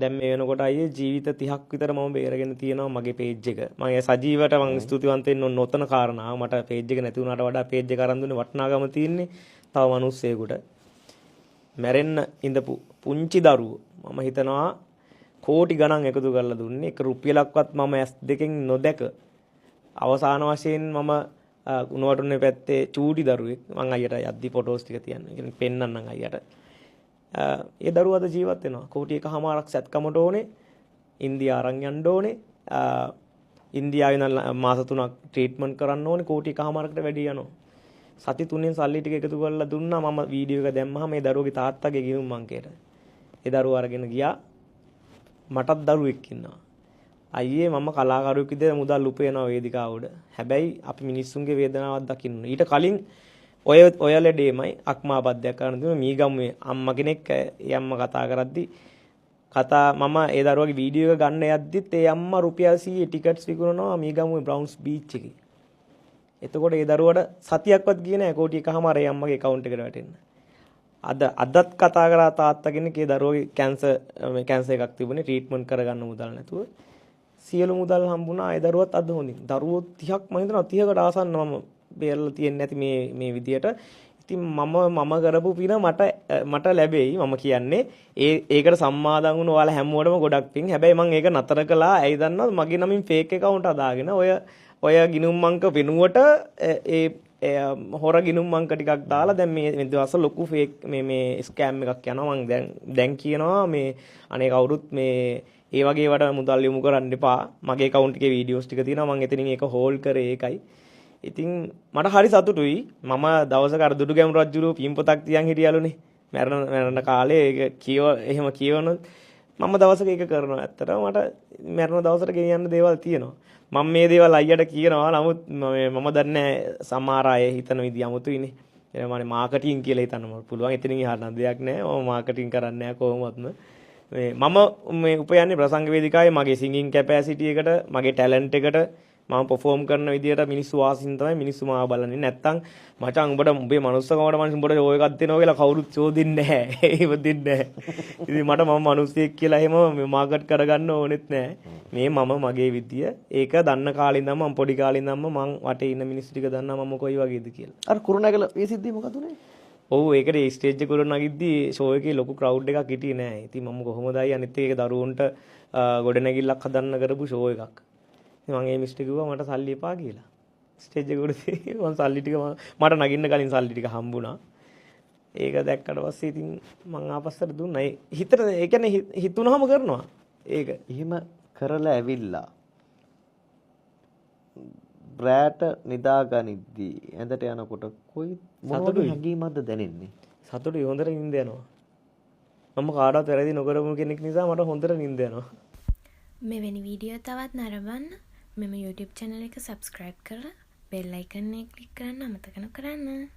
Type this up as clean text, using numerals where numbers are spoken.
දැන් මේ වෙනකොට අයියේ ජීවිත 30ක් විතර මම බේරගෙන තියෙනවා මගේ පේජ් එක. මම ඒ සජීවට මම ස්තුතිවන්ත වෙන්න ඕන නොතන කාරණා. මට පේජ් එක නැති වුණාට වඩා පේජ් එක අරන් දුන්නේ වටිනාකම තියෙන්නේ තව මිනිස්සෙකුට. මැරෙන්න ඉඳපු පුංචි දරුවෝ මම හිතනවා කෝටි ගණන් එකතු කරලා දුන්නේ. එක රුපියලක්වත් මම S2කින් නොදැක අවසාන වශයෙන් මම උණුවටුනේ පැත්තේ චූටි දරුවෙක් මං අයියට යද්දි ෆොටෝස් ටික තියන්න. කියන්නේ පෙන්නන්නම් අයියට. ඒ දරුවා අද ජීවත් වෙනවා. කෝටි එකමාරක් සැත්කමට ඕනේ. ඉන්දියා අරන් යන්න ඕනේ. ඉන්දියාවේ ඉඳන් මාස 3ක් ට්‍රීට්මන්ට් කරන්න ඕනේ. කෝටි එකමාරකට වැඩි යනවා. සති 3න් සල්ලි ටික එකතු කරලා දුන්නා. මම වීඩියෝ එක දැම්මහම මේ දරුවගේ තාත්තාගේ ගිණුම් මංකේට. ඒ දරුවා අරගෙන ගියා. මටත් දරුවෙක් ඉන්නවා. අයියේ මම කලාකරුවෙක් විදිහට මුදල් උපයනවා වේදිකාව උඩ. හැබැයි අපි මිනිස්සුන්ගේ වේදනාවක් දකින්න. ඊට කලින් ඔය ලෙඩේමයි අක්මාබද්දයක් කරන දුන මීගම්මේ අම්මා කෙනෙක් ඒ අම්මා කතා කරද්දි මම ඒ දරුවගේ වීඩියෝ එක ගන්න යද්දිත් ඒ අම්මා රුපියල් 100 ටිකට්ස් විකුණනවා මීගම්මේ බ්‍රවුන්ස් බීච් එකේ. එතකොට ඒ දරුවට සතියක්වත් ගියේ නැහැ කෝටි එකමාර ඒ අම්මගේ account එකට වැටෙන්න. අදත් කතා කරා තාත්තා කෙනෙක් ඒ දරුවගේ කැන්සර් එකක් තිබුණේ ට්‍රීට්මන්ට් කරගන්න මුදල් නැතුව. සියලු මුදල් හම්බුණා ඒ දරුවත් අද හොඳින්. දරුවෝ 30ක් මම හිතනවා 30කට ආසන්න මම බේරලා තියෙන්නේ නැති මේ විදියට. ඉතින් මම කරපු පින මට ලැබෙයි. මම කියන්නේ ඒකට සම්මාදන් වුණ ඔයාලා හැමෝටම ගොඩක් පින්. හැබැයි මම ඒක නතර කළා. ඇයි දන්නවද? මගේ නමින් ෆේක් account හදාගෙන ඔය ගිණුම් අංක වෙනුවට ඒ හොර ගිණුම් අංක ටිකක් දාලා දැන් මේ දවස් ලොකු ෆේක් මේ ස්කෑම් එකක් යනවා. මම දැන් කියනවා මේ අනේ කවුරුත් මේ ඒ වගේ වට මුදල් යොමු කරන්න එපා. මගේ account එකේ වීඩියෝස් ටික තියෙනවා. මම එතනින් ඒක හෝල්ඩ් කරේ ඒකයි. ඉතින් මට හරි සතුටුයි. මම දවසක අර දුඩුගැමුණු රජුගේ පින් පොතක් තියන් හිටියලුනේ. මැරෙන කාලේ ඒක එහෙම කියවනොත් මම දවසක ඒක කරනවා. ඇත්තටම මට මැරෙන දවසට ගෙනියන්න දේවල් තියෙනවා. මම මේ දේවල් අයියට කියනවා. නමුත් මම දන්නේ සමහර අය හිතන විදිහ 아무තුයිනේ. එනවානේ මාකටිං කියලා හිතන්න පුළුවන්. එතනින් එහාට දෙයක් නැහැ. මම මාකටිං කරන්නේ නැහැ කොහොමවත්ම. මම මේ උපයන්නේ ප්‍රසංග වේදිකාවේ මගේ සිංගින් කැපැසිටි එකට මගේ ටැලන්ට් එකට මම perform කරන විදියට මිනිස්සු වාසින් තමයි මිනිස්සු මාව බලන්නේ. නැත්තම් මචං උඹට උඹේ මනුස්සකමට මනුස්ස උඹට ඔය එකක් දෙනවා කියලා කවුරුත් චෝදින්නේ නැහැ. ඒව දෙන්නේ නැහැ. ඉතින් මට මම මිනිස්සෙක් කියලා එහෙම මාකට් කරගන්න ඕනෙත් නැහැ. මේ මගේ විදිය. ඒක දන්න කාලේ ඉඳන්ම මම පොඩි කාලේ ඉඳන්ම මං වටේ ඉන්න මිනිස්සු ටික දන්නවා මම කොයි වගේද කියලා. අර කුරුණෑගල මේ සිද්ධිය මොකද උනේ? ඔව් ඒකට ස්ටේජ් එක උඩ නගිද්දි ෂෝ එකේ ලොකු ක්‍රවුඩ් එකක් හිටියේ නෑ. ඉතින් මම කොහොමද අනිත් ඒක දරුවන්ට ගොඩනැගිල්ලක් හදන්න කරපු ෂෝ එකක්. ඉතින් මම ඒ මිස්ටර් කිව්වා මට සල්ලි එපා කියලා. ස්ටේජ් එක උඩ මම සල්ලි ටික මට නගින්න කලින් සල්ලි ටික හම්බුණා. ඒක දැක්කට පස්සේ ඉතින් මම ආපස්සට දුන්නා. ඒ කියන්නේ හිතුනහම කරනවා. ඒක. එහෙම කරලා ඇවිල්ලා රැට නිදාගනිද්දී ඇඳට යනකොට කොයි මොනවද හැඟීමක්ද දැනෙන්නේ? සතුටුයි හොඳට නිින්ද යනවා. මම කාටවත් වැරදි නොකරපු කෙනෙක් නිසා මට හොඳට නිින්ද යනවා. මෙවැනි වීඩියෝ තවත් නරඹන්න මෙම YouTube channel එක subscribe කරලා bell icon එක click කරන්න අමතක කරන්න.